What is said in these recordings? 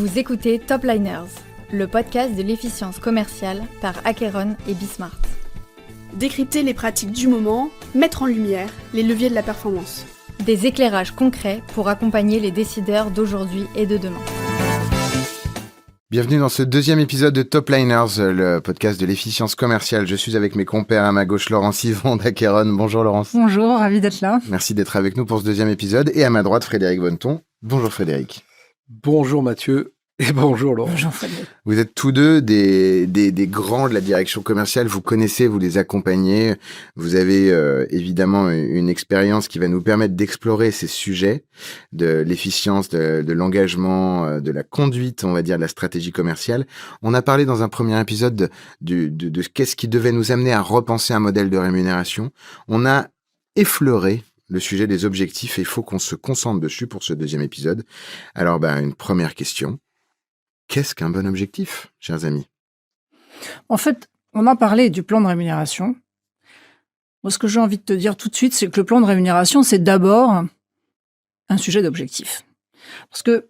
Vous écoutez Top Liners, le podcast de l'efficience commerciale par Acheron et Bismart. Décrypter les pratiques du moment, mettre en lumière les leviers de la performance. Des éclairages concrets pour accompagner les décideurs d'aujourd'hui et de demain. Bienvenue dans ce deuxième épisode de Top Liners, le podcast de l'efficience commerciale. Je suis avec mes compères à ma gauche, Laurence Yvon d'Acheron. Bonjour Laurence. Bonjour, ravi d'être là. Merci d'être avec nous pour ce deuxième épisode. Et à ma droite, Frédéric Bonneton. Bonjour Frédéric. Bonjour Mathieu et bonjour Laurent. Bonjour Frédéric. Vous êtes tous deux des grands de la direction commerciale. Vous connaissez, vous les accompagnez. Vous avez évidemment une expérience qui va nous permettre d'explorer ces sujets de l'efficience, de l'engagement, de la conduite, on va dire, de la stratégie commerciale. On a parlé dans un premier épisode de qu'est-ce qui devait nous amener à repenser un modèle de rémunération. On a effleuré le sujet des objectifs et il faut qu'on se concentre dessus pour ce deuxième épisode. Alors, une première question. Qu'est-ce qu'un bon objectif, chers amis? En fait, on a parlé du plan de rémunération. Moi, ce que j'ai envie de te dire tout de suite, c'est que le plan de rémunération, c'est d'abord un sujet d'objectif. Parce que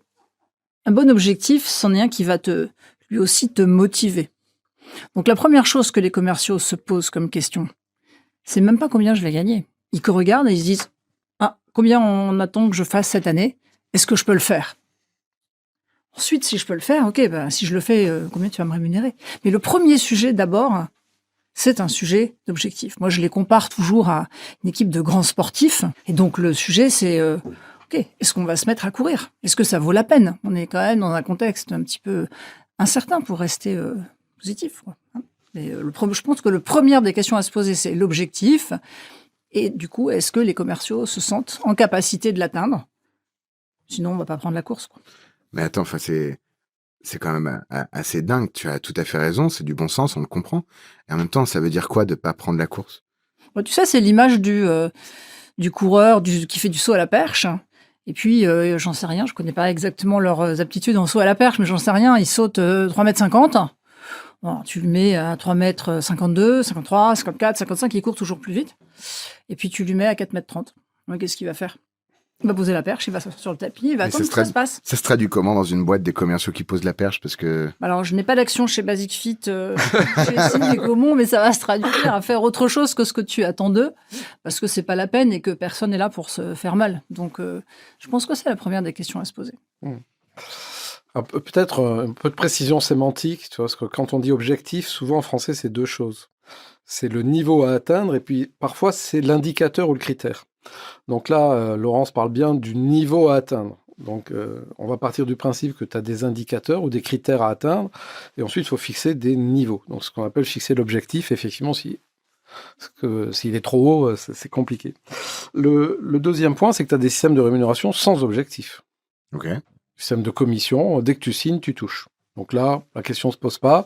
un bon objectif, c'en est un qui va lui aussi te motiver. Donc, la première chose que les commerciaux se posent comme question, c'est même pas combien je vais gagner. Ils regardent et ils se disent « Ah, combien on attend que je fasse cette année? Est-ce que je peux le faire ?» Ensuite, si je peux le faire, ok, si je le fais, combien tu vas me rémunérer? Mais le premier sujet, d'abord, c'est un sujet d'objectif. Moi, je les compare toujours à une équipe de grands sportifs. Et donc, le sujet, c'est ok, est-ce qu'on va se mettre à courir? Est-ce que ça vaut la peine? On est quand même dans un contexte un petit peu incertain pour rester positif, quoi. Mais je pense que la première des questions à se poser, c'est l'objectif. Et du coup, est-ce que les commerciaux se sentent en capacité de l'atteindre? Sinon, on va pas prendre la course, quoi. Mais attends, c'est quand même assez dingue. Tu as tout à fait raison. C'est du bon sens, on le comprend. Et en même temps, ça veut dire quoi de pas prendre la course? Tu sais, c'est l'image du coureur qui fait du saut à la perche. Et puis, j'en sais rien, je connais pas exactement leurs aptitudes en saut à la perche, mais j'en sais rien. Ils sautent 3,50 m. Bon, tu le mets à 3,52 m, 53, 54, 55, il court toujours plus vite. Et puis, tu lui mets à 4,30 m. Qu'est-ce qu'il va faire? Il va poser la perche, il va s'asseoir sur le tapis, il va attendre que ça se passe. Ça se traduit comment dans une boîte des commerciaux qui posent la perche? Parce que... Alors, je n'ai pas d'action chez Basic Fit, chez Signe et Gaumont, mais ça va se traduire à faire autre chose que ce que tu attends d'eux, parce que c'est pas la peine et que personne n'est là pour se faire mal. Donc, je pense que c'est la première des questions à se poser. Peut-être un peu de précision sémantique, tu vois, parce que quand on dit objectif, souvent en français, c'est deux choses. C'est le niveau à atteindre et puis parfois, c'est l'indicateur ou le critère. Donc là, Laurence parle bien du niveau à atteindre. Donc, on va partir du principe que tu as des indicateurs ou des critères à atteindre et ensuite, il faut fixer des niveaux. Donc, ce qu'on appelle fixer l'objectif, effectivement, s'il est trop haut, c'est compliqué. Le deuxième point, c'est que tu as des systèmes de rémunération sans objectif. Ok. Système de commission, dès que tu signes, tu touches. Donc là, la question ne se pose pas.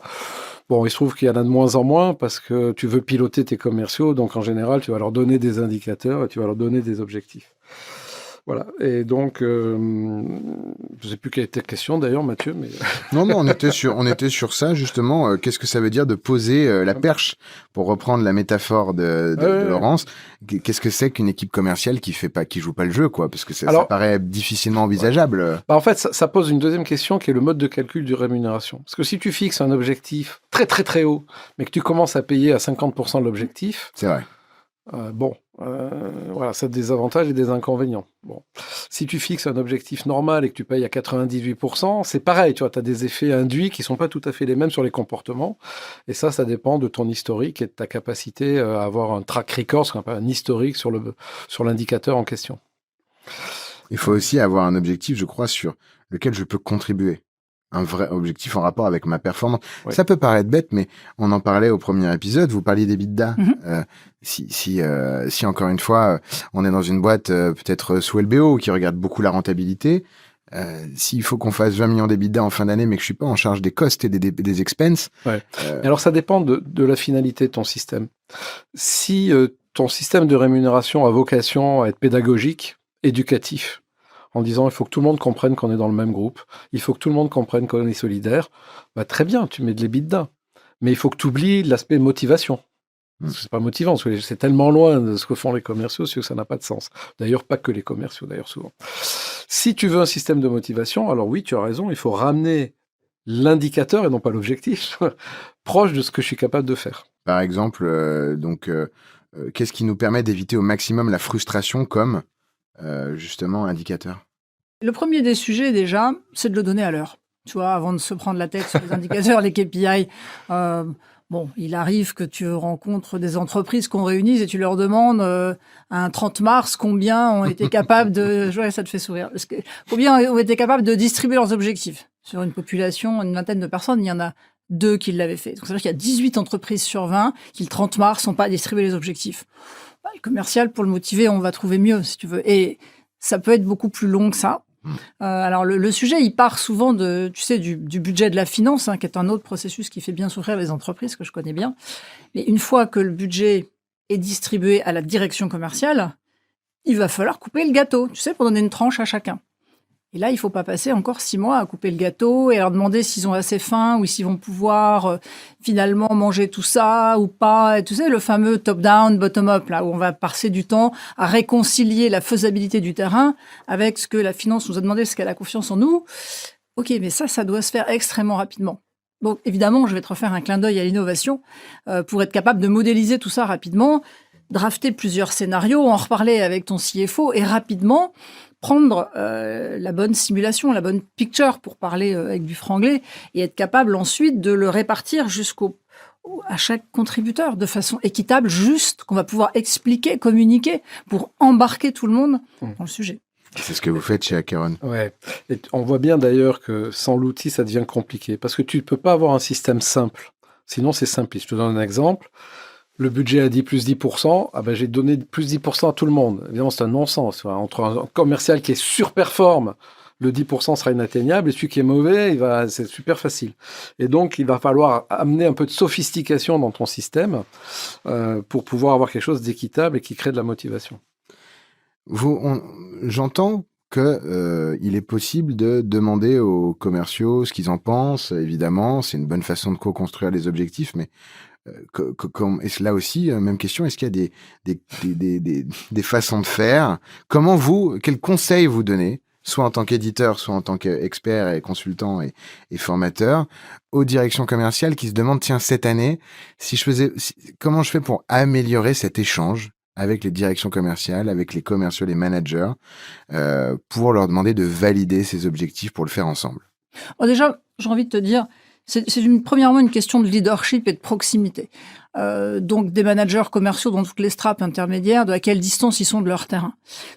Bon, il se trouve qu'il y en a de moins en moins parce que tu veux piloter tes commerciaux, donc en général, tu vas leur donner des indicateurs et tu vas leur donner des objectifs. Voilà. Et donc, je ne sais plus quelle était la question d'ailleurs, Mathieu, mais... Non, on était sur ça, justement. Qu'est-ce que ça veut dire de poser la perche, pour reprendre la métaphore de Laurence? Qu'est-ce que c'est qu'une équipe commerciale qui joue pas le jeu, quoi? Parce que ça paraît difficilement envisageable. En fait, ça pose une deuxième question qui est le mode de calcul de rémunération. Parce que si tu fixes un objectif très, très, très haut, mais que tu commences à payer à 50% de l'objectif... C'est vrai. Voilà, ça a des avantages et des inconvénients. Bon. Si tu fixes un objectif normal et que tu payes à 98%, c'est pareil, tu vois, tu as des effets induits qui sont pas tout à fait les mêmes sur les comportements. Et ça dépend de ton historique et de ta capacité à avoir un track record, ce qu'on appelle un historique sur l'indicateur en question. Il faut aussi avoir un objectif, je crois, sur lequel je peux contribuer. Un vrai objectif en rapport avec ma performance. Ouais. Ça peut paraître bête, mais on en parlait au premier épisode. Vous parliez d'EBITDA. Si encore une fois, on est dans une boîte peut-être sous LBO qui regarde beaucoup la rentabilité, s'il faut qu'on fasse 20 millions d'EBITDA en fin d'année, mais que je suis pas en charge des costs et des expenses. Ouais. Alors ça dépend de la finalité de ton système. Si ton système de rémunération a vocation à être pédagogique, éducatif, en disant il faut que tout le monde comprenne qu'on est dans le même groupe, il faut que tout le monde comprenne qu'on est solidaire, très bien, tu mets de l'EBITDA. Mais il faut que tu oublies l'aspect motivation. Parce que c'est pas motivant, parce que c'est tellement loin de ce que font les commerciaux, que ça n'a pas de sens. D'ailleurs, pas que les commerciaux, d'ailleurs, souvent. Si tu veux un système de motivation, alors oui, tu as raison, il faut ramener l'indicateur, et non pas l'objectif, proche de ce que je suis capable de faire. Par exemple, qu'est-ce qui nous permet d'éviter au maximum la frustration comme, justement, indicateur? Le premier des sujets, déjà, c'est de le donner à l'heure. Tu vois, avant de se prendre la tête sur les indicateurs, les KPI. Bon, il arrive que tu rencontres des entreprises qu'on réunisse et tu leur demandes un 30 mars combien ont été capables de... Ouais, ça te fait sourire. Combien ont été capables de distribuer leurs objectifs. Sur une population, une vingtaine de personnes, il y en a 2 qui l'avaient fait. Donc, ça veut dire qu'il y a 18 entreprises sur 20 qui, le 30 mars, n'ont pas distribué les objectifs. Le commercial, pour le motiver, on va trouver mieux, si tu veux. Et ça peut être beaucoup plus long que ça. Alors, le sujet, il part souvent du budget de la finance, qui est un autre processus qui fait bien souffrir les entreprises, que je connais bien. Mais une fois que le budget est distribué à la direction commerciale, il va falloir couper le gâteau, pour donner une tranche à chacun. Et là, il ne faut pas passer encore 6 mois à couper le gâteau et à leur demander s'ils ont assez faim ou s'ils vont pouvoir finalement manger tout ça ou pas. Et tu sais, le fameux top-down, bottom-up, là où on va passer du temps à réconcilier la faisabilité du terrain avec ce que la finance nous a demandé, parce qu'elle a confiance en nous. OK, mais ça doit se faire extrêmement rapidement. Donc, évidemment, je vais te refaire un clin d'œil à l'innovation pour être capable de modéliser tout ça rapidement, drafter plusieurs scénarios, en reparler avec ton CFO et rapidement prendre la bonne simulation, la bonne picture, pour parler avec du franglais, et être capable ensuite de le répartir à chaque contributeur de façon équitable, juste, qu'on va pouvoir expliquer, communiquer, pour embarquer tout le monde dans le sujet. C'est ce que vous faites chez Acheron. Ouais. Et on voit bien d'ailleurs que sans l'outil, ça devient compliqué, parce que tu ne peux pas avoir un système simple. Sinon, c'est simpliste. Je te donne un exemple. Le budget a dit plus 10%, j'ai donné plus 10% à tout le monde. Évidemment, c'est un non-sens. Entre un commercial qui est surperforme, le 10% sera inatteignable, et celui qui est mauvais, c'est super facile. Et donc, il va falloir amener un peu de sophistication dans ton système pour pouvoir avoir quelque chose d'équitable et qui crée de la motivation. J'entends qu'il est possible de demander aux commerciaux ce qu'ils en pensent. Évidemment, c'est une bonne façon de co-construire les objectifs, mais et là aussi, même question, est-ce qu'il y a des façons de faire? Quels conseils vous donnez, soit en tant qu'éditeur, soit en tant qu'expert et consultant et formateur, aux directions commerciales qui se demandent, tiens, cette année, comment je fais pour améliorer cet échange avec les directions commerciales, avec les commerciaux, les managers, pour leur demander de valider ces objectifs pour le faire ensemble? Déjà, j'ai envie de te dire, c'est premièrement une question de leadership et de proximité. Donc des managers commerciaux dans toutes les strates intermédiaires, de à quelle distance ils sont de leur terrain.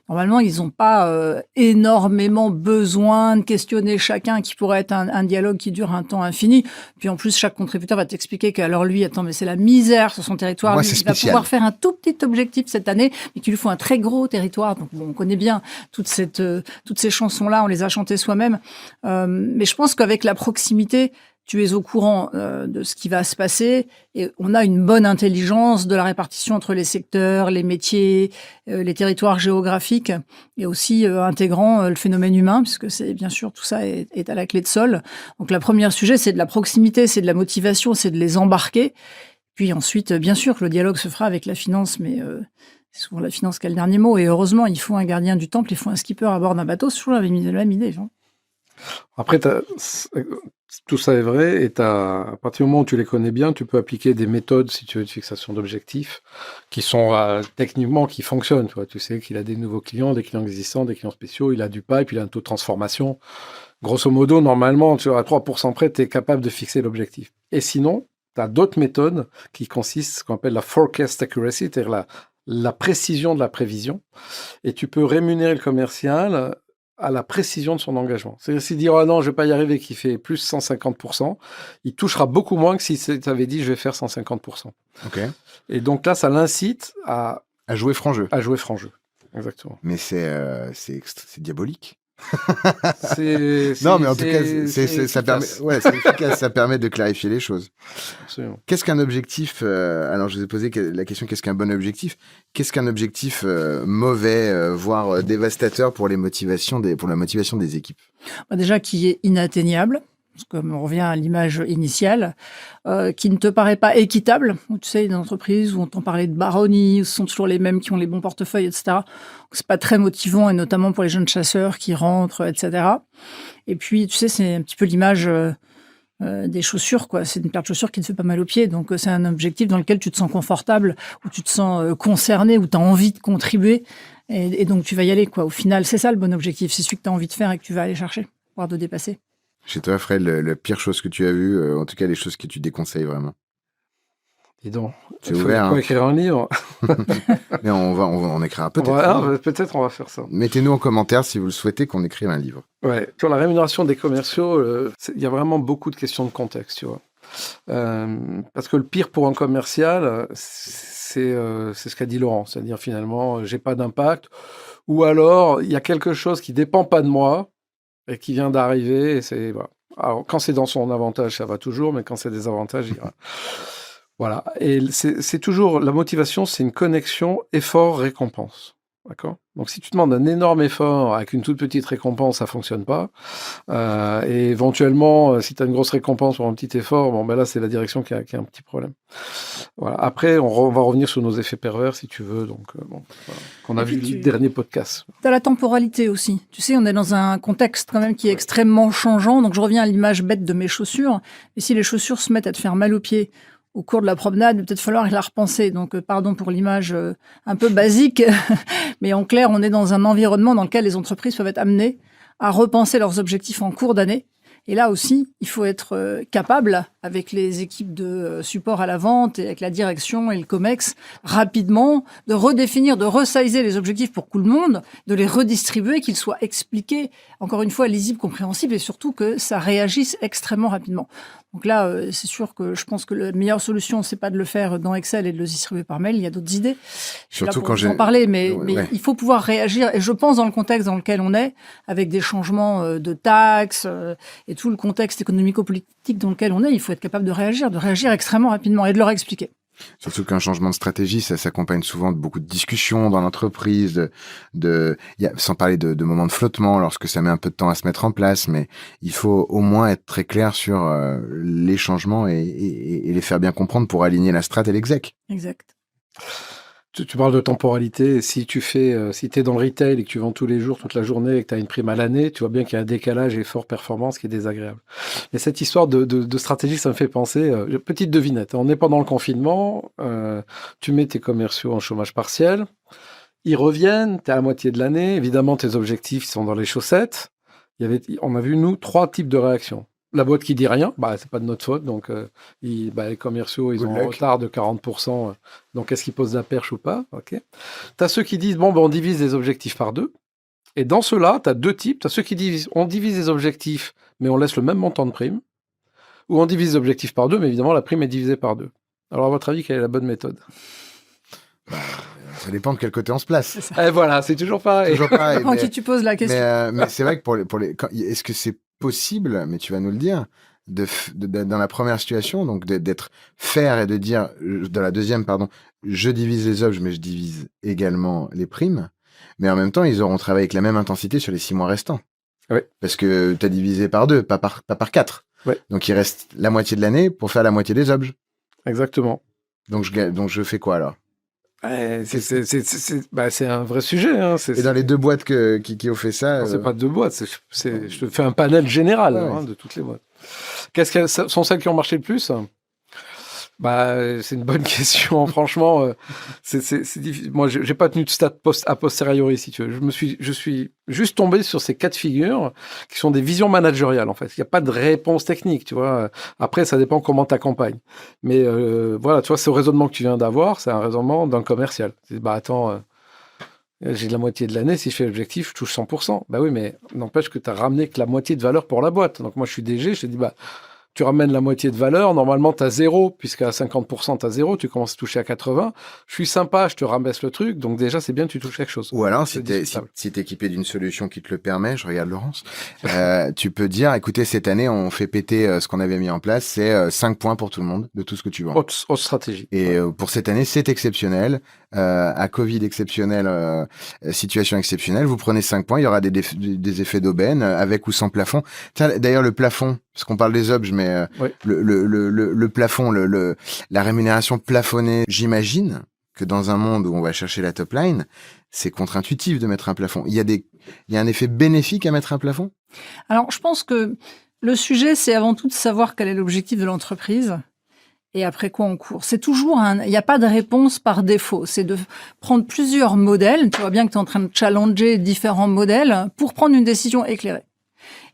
Normalement, ils n'ont pas énormément besoin de questionner chacun, qui pourrait être un dialogue qui dure un temps infini. Puis en plus, chaque contributeur va t'expliquer qu'alors lui, attends, mais c'est la misère sur son territoire. Moi, lui, c'est il va spécial. pouvoir faire un tout petit objectif cette année, mais qu'il lui faut un très gros territoire. Donc on connaît bien toutes ces chansons-là, on les a chantées soi-même. Mais je pense qu'avec la proximité, tu es au courant de ce qui va se passer, et on a une bonne intelligence de la répartition entre les secteurs, les métiers, les territoires géographiques, et aussi intégrant le phénomène humain, puisque c'est bien sûr tout ça est à la clé de sol. Donc le premier sujet, c'est de la proximité, c'est de la motivation, c'est de les embarquer. Puis ensuite, bien sûr que le dialogue se fera avec la finance, mais c'est souvent la finance qui a le dernier mot. Et heureusement, il faut un gardien du temple, il faut un skipper à bord d'un bateau. C'est toujours la même idée. Genre. Après, tout ça est vrai, et à partir du moment où tu les connais bien, tu peux appliquer des méthodes, si tu veux, de fixation d'objectifs, qui sont techniquement, qui fonctionnent. Tu sais qu'il a des nouveaux clients, des clients existants, des clients spéciaux, il a du pipe, il a un taux de transformation. Grosso modo, normalement, à 3% près, tu es capable de fixer l'objectif. Et sinon, tu as d'autres méthodes qui consistent, ce qu'on appelle la forecast accuracy, c'est-à-dire la précision de la prévision. Et tu peux rémunérer le commercial à la précision de son engagement. C'est-à-dire s'il dit « Ah non, je ne vais pas y arriver », qui fait plus 150%, il touchera beaucoup moins que si tu avais dit « Je vais faire 150%. » Ok. Et donc là, ça l'incite à jouer franc jeu. À jouer franc jeu, exactement. Mais c'est diabolique. Non, mais en tout cas, ça permet, c'est efficace, ça permet de clarifier les choses. Absolument. Qu'est-ce qu'un objectif alors, je vous ai posé la question, qu'est-ce qu'un bon objectif? Qu'est-ce qu'un objectif mauvais, voire dévastateur pour la motivation des équipes? Déjà, qui est inatteignable. comme on revient à l'image initiale, qui ne te paraît pas équitable. Tu sais, une entreprise où on t'en parlait de baronnie, où ce sont toujours les mêmes qui ont les bons portefeuilles, etc. C'est pas très motivant, et notamment pour les jeunes chasseurs qui rentrent, etc. Et puis, tu sais, c'est un petit peu l'image des chaussures, quoi. C'est une paire de chaussures qui te fait pas mal aux pieds. Donc, c'est un objectif dans lequel tu te sens confortable, où tu te sens concerné, où tu as envie de contribuer. Et donc, tu vas y aller, quoi. Au final, c'est ça le bon objectif. C'est celui que tu as envie de faire et que tu vas aller chercher, voire de dépasser. Chez toi, Fred, la pire chose que tu as vue, en tout cas les choses que tu déconseilles vraiment. Dis donc, C'est il faut ouvert. écrire un livre. Mais on écrira peut-être. Peut-être on va faire ça. Mettez-nous en commentaire si vous le souhaitez qu'on écrive un livre. Ouais. Sur la rémunération des commerciaux, il y a vraiment beaucoup de questions de contexte, tu vois. Parce que le pire pour un commercial, c'est ce qu'a dit Laurent, c'est-à-dire finalement, j'ai pas d'impact, ou alors il y a quelque chose qui dépend pas de moi et qui vient d'arriver. Et c'est voilà. Alors quand c'est dans son avantage, ça va toujours, mais quand c'est des avantages, il ira. Voilà. Et c'est toujours la motivation, c'est une connexion effort-récompense. D'accord ? Donc, si tu demandes un énorme effort avec une toute petite récompense, ça fonctionne pas. Et éventuellement, si tu as une grosse récompense pour un petit effort, bon, ben là, c'est la direction qui a un petit problème. Voilà. Après, on va revenir sur nos effets pervers, si tu veux. Donc, voilà. On a vu le dernier podcast. Tu as la temporalité aussi. Tu sais, on est dans un contexte quand même qui est extrêmement changeant. Donc, je reviens à l'image bête de mes chaussures. Et si les chaussures se mettent à te faire mal aux pieds au cours de la promenade, il va peut-être falloir la repenser. Donc, pardon pour l'image un peu basique, mais en clair, on est dans un environnement dans lequel les entreprises peuvent être amenées à repenser leurs objectifs en cours d'année. Et là aussi, il faut être capable, avec les équipes de support à la vente et avec la direction et le COMEX, rapidement, de redéfinir, de resizer les objectifs pour tout le monde, de les redistribuer, qu'ils soient expliqués, encore une fois, lisibles, compréhensibles, et surtout que ça réagisse extrêmement rapidement. Donc là, c'est sûr que je pense que la meilleure solution, c'est pas de le faire dans Excel et de le distribuer par mail. Il y a d'autres idées. Surtout quand en parler, mais il faut pouvoir réagir. Et je pense dans le contexte dans lequel on est, avec des changements de taxes et tout le contexte économico-politique dans lequel on est, il faut être capable de réagir extrêmement rapidement et de leur expliquer. Surtout qu'un changement de stratégie, ça s'accompagne souvent de beaucoup de discussions dans l'entreprise, sans parler de moments de flottement lorsque ça met un peu de temps à se mettre en place, mais il faut au moins être très clair sur les changements et les faire bien comprendre pour aligner la strat et l'exec. Exact. Tu parles de temporalité. Si tu es dans le retail et que tu vends tous les jours, toute la journée et que tu as une prime à l'année, tu vois bien qu'il y a un décalage effort-performance qui est désagréable. Mais cette histoire de stratégie, ça me fait penser, petite devinette. On n'est pas dans le confinement, tu mets tes commerciaux en chômage partiel, ils reviennent, tu es à la moitié de l'année, évidemment tes objectifs sont dans les chaussettes. On a vu, nous, 3 types de réactions. La boîte qui dit rien, c'est pas de notre faute, donc les commerciaux, ils ont un retard de 40%, donc est-ce qu'ils posent la perche ou pas? Okay. Tu as ceux qui disent, on divise les objectifs par 2, et dans ceux-là, tu as 2 types, tu as ceux qui disent, on divise les objectifs, mais on laisse le même montant de prime, ou on divise les objectifs par 2, mais évidemment, la prime est divisée par 2. Alors, à votre avis, quelle est la bonne méthode? Ça dépend de quel côté on se place. Et voilà, c'est toujours pareil. Quand qui tu poses la question. Mais c'est vrai que est-ce que c'est possible, mais tu vas nous le dire, dans la première situation, donc d'être fair et de dire, dans la deuxième, je divise les objets, mais je divise également les primes, mais en même temps, ils auront travaillé avec la même intensité sur les 6 mois restants. Oui. Parce que tu as divisé par 2, pas par 4. Oui. Donc il reste la moitié de l'année pour faire la moitié des objets. Exactement. Donc je fais quoi alors? C'est un vrai sujet. Hein. Et dans les 2 boîtes qui ont fait ça... C'est pas 2 boîtes, je te fais un panel général de toutes les boîtes. Quelles sont celles qui ont marché le plus? C'est une bonne question, franchement. C'est difficile. Moi, j'ai pas tenu de stats a posteriori, si tu veux. Je suis juste tombé sur ces 4 figures qui sont des visions managériales, en fait. Il n'y a pas de réponse technique, tu vois. Après, ça dépend comment tu accompagnes. Mais voilà, tu vois, ce raisonnement que tu viens d'avoir, c'est un raisonnement d'un commercial. Attends, j'ai la moitié de l'année, si je fais l'objectif, je touche 100%. Oui, mais n'empêche que tu as ramené que la moitié de valeur pour la boîte. Donc moi, je suis DG, je te dis, tu ramènes la moitié de valeur, normalement, tu as 0, puisqu'à 50%, tu as 0, tu commences à toucher à 80. Je suis sympa, je te rabaisse le truc, donc déjà, c'est bien, tu touches quelque chose. Ou alors, si tu es équipé d'une solution qui te le permet, je regarde Laurence, tu peux dire, écoutez, cette année, on fait péter ce qu'on avait mis en place, c'est 5 points pour tout le monde, de tout ce que tu vends. Haute stratégie. Et pour cette année, c'est exceptionnel. À Covid exceptionnel, situation exceptionnelle, vous prenez 5 points, il y aura des effets d'aubaine, avec ou sans plafond. D'ailleurs, le plafond, Parce qu'on parle des objets, mais Oui. le plafond, la rémunération plafonnée, j'imagine que dans un monde où on va chercher la top line, c'est contre-intuitif de mettre un plafond. Il y a un effet bénéfique à mettre un plafond? Alors, je pense que le sujet, c'est avant tout de savoir quel est l'objectif de l'entreprise et après quoi on court. C'est toujours il n'y a pas de réponse par défaut. C'est de prendre plusieurs modèles. Tu vois bien que tu es en train de challenger différents modèles pour prendre une décision éclairée.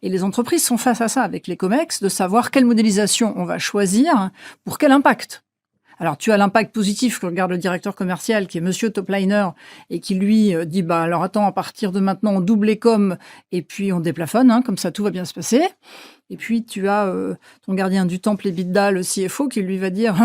Et les entreprises sont face à ça avec les COMEX, de savoir quelle modélisation on va choisir pour quel impact. Alors, tu as l'impact positif que regarde le directeur commercial, qui est monsieur Topliner, et qui lui dit, bah, alors attends, à partir de maintenant, on double les coms, et puis on déplafonne, hein, comme ça, tout va bien se passer. Et puis, tu as ton gardien du temple, EBITDA, le CFO, qui lui va dire,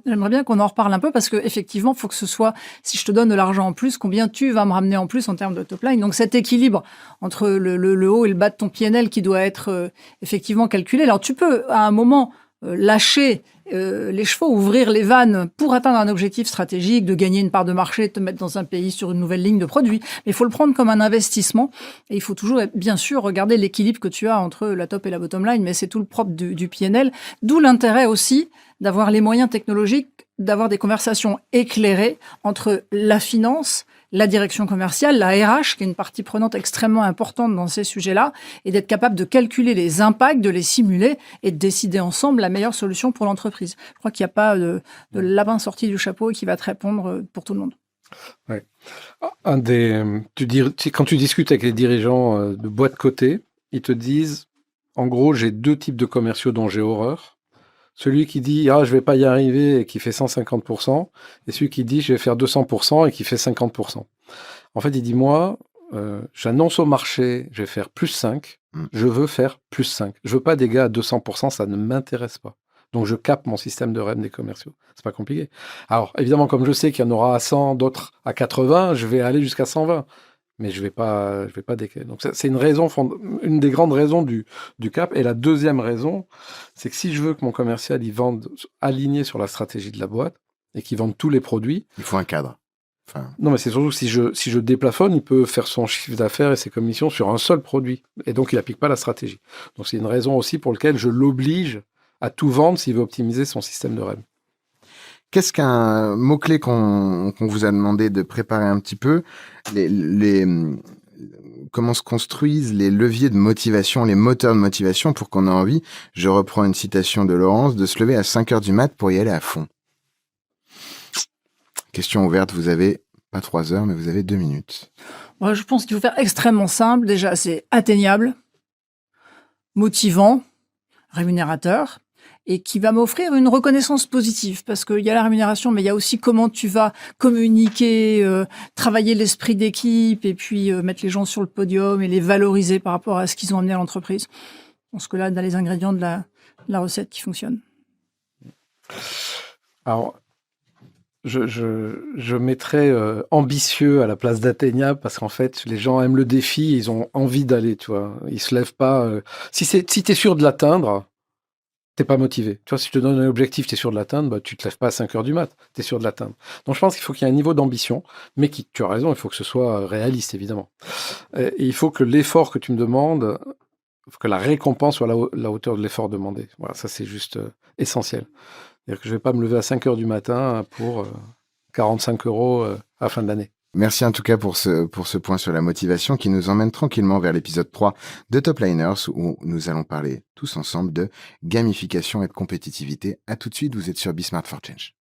j'aimerais bien qu'on en reparle un peu, parce que effectivement, il faut que ce soit, si je te donne de l'argent en plus, combien tu vas me ramener en plus en termes de top line. Donc, cet équilibre entre le haut et le bas de ton PNL qui doit être effectivement calculé. Alors, tu peux, à un moment, lâcher les chevaux, ouvrir les vannes pour atteindre un objectif stratégique, de gagner une part de marché, te mettre dans un pays sur une nouvelle ligne de produits. Mais il faut le prendre comme un investissement et il faut toujours, bien sûr, regarder l'équilibre que tu as entre la top et la bottom line, mais c'est tout le propre du PNL. D'où l'intérêt aussi d'avoir les moyens technologiques, d'avoir des conversations éclairées entre la finance, la direction commerciale, la RH, qui est une partie prenante extrêmement importante dans ces sujets-là, et d'être capable de calculer les impacts, de les simuler et de décider ensemble la meilleure solution pour l'entreprise. Je crois qu'il n'y a pas de lapin sorti du chapeau qui va te répondre pour tout le monde. Ouais. Quand tu discutes avec les dirigeants de boîtes cotées, ils te disent, en gros, j'ai 2 types de commerciaux dont j'ai horreur. Celui qui dit « Ah, je vais pas y arriver » et qui fait 150%, et celui qui dit « Je vais faire 200% » et qui fait 50%. En fait, il dit « Moi, j'annonce au marché, je vais faire plus 5, je veux faire plus 5. Je veux pas des gars à 200%, ça ne m'intéresse pas. Donc, je capte mon système de REM des commerciaux. C'est pas compliqué. Alors, évidemment, comme je sais qu'il y en aura à 100, d'autres à 80, je vais aller jusqu'à 120. Mais je vais pas décaler. Donc, c'est une des grandes raisons du cap. Et la deuxième raison, c'est que si je veux que mon commercial, il vende aligné sur la stratégie de la boîte et qu'il vende tous les produits. Il faut un cadre. Non, mais c'est surtout que si je déplafonne, il peut faire son chiffre d'affaires et ses commissions sur un seul produit. Et donc, il n'applique pas la stratégie. Donc, c'est une raison aussi pour laquelle je l'oblige à tout vendre s'il veut optimiser son système de REM. Qu'est-ce qu'un mot-clé qu'on vous a demandé de préparer un petit peu, comment se construisent les leviers de motivation, les moteurs de motivation pour qu'on ait envie, je reprends une citation de Laurence, de se lever à 5h du mat pour y aller à fond. Question ouverte, vous avez pas 3 heures, mais vous avez 2 minutes. Moi, je pense qu'il faut faire extrêmement simple. Déjà, c'est atteignable, motivant, rémunérateur, et qui va m'offrir une reconnaissance positive, parce qu'il y a la rémunération, mais il y a aussi comment tu vas communiquer, travailler l'esprit d'équipe, et puis mettre les gens sur le podium et les valoriser par rapport à ce qu'ils ont amené à l'entreprise. Je pense que là, on a les ingrédients de la recette qui fonctionne. Alors, je mettrais ambitieux à la place d'atteignable, parce qu'en fait, les gens aiment le défi, ils ont envie d'aller, tu vois. Ils se lèvent pas. Si tu es sûr de l'atteindre, t'es pas motivé. Tu vois, si je te donne un objectif, tu es sûr de l'atteindre, bah, tu te lèves pas à 5h du mat, tu es sûr de l'atteindre. Donc, je pense qu'il faut qu'il y ait un niveau d'ambition, mais tu as raison, il faut que ce soit réaliste, évidemment. Et il faut que l'effort que tu me demandes, que la récompense soit à la hauteur de l'effort demandé. Voilà, ça, c'est juste essentiel. C'est-à-dire que je vais pas me lever à 5h du matin pour 45 € à la fin de l'année. Merci en tout cas pour ce point sur la motivation qui nous emmène tranquillement vers l'épisode 3 de Top Liners où nous allons parler tous ensemble de gamification et de compétitivité. À tout de suite, vous êtes sur Be Smart for Change.